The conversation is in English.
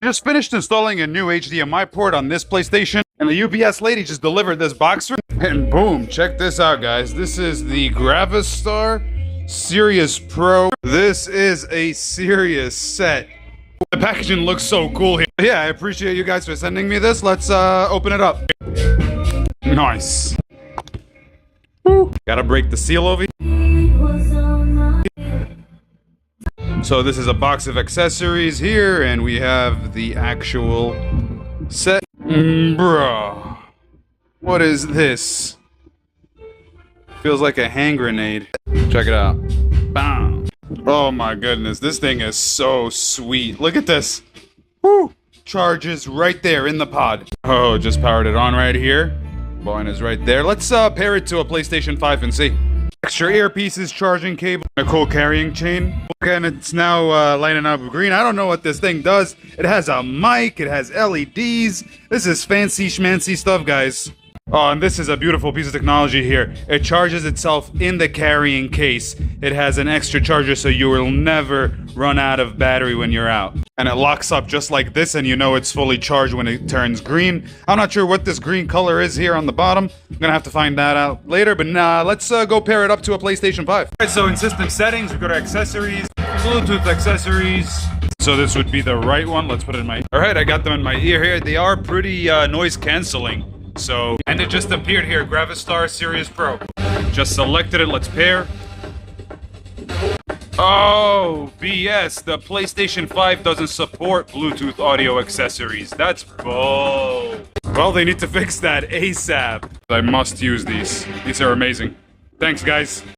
Just finished installing a new HDMI port on this PlayStation, and the UPS lady just delivered this box, and boom, check this out, guys. This is the Gravastar Sirius Pro. This is a Sirius set. The packaging looks so cool here. Yeah, I appreciate you guys for sending me this. Let's open it up. Nice. Woo. Gotta break the seal over here. So this is a box of accessories here, and we have the actual set. Bruh. What is this? Feels like a hand grenade. Check it out. Bam. Oh my goodness, this thing is so sweet. Look at this. Woo! Charges right there in the pod. Oh, just powered it on right here. Button is right there. Let's pair it to a PlayStation 5 and see. Extra earpieces, charging cable, a cool carrying chain. Okay, and it's now lighting up green. I don't know what this thing does. It has a mic, it has LEDs. This is fancy schmancy stuff, guys. Oh, and this is a beautiful piece of technology here. It charges itself in the carrying case. It has an extra charger so you will never run out of battery when you're out. And it locks up just like this, and you know it's fully charged when it turns green. I'm not sure what this green color is here on the bottom. I'm gonna have to find that out later, but let's go pair it up to a PlayStation 5. Alright, so in system settings, we go to accessories, Bluetooth accessories. So this would be the right one. Let's put it in my... Alright, I got them in my ear here. They are pretty noise canceling. So, and it just appeared here, Gravastar Sirius Pro. Just selected it, let's pair. Oh, BS, the PlayStation 5 doesn't support Bluetooth audio accessories. That's bull. Well, they need to fix that ASAP. I must use these. These are amazing. Thanks, guys.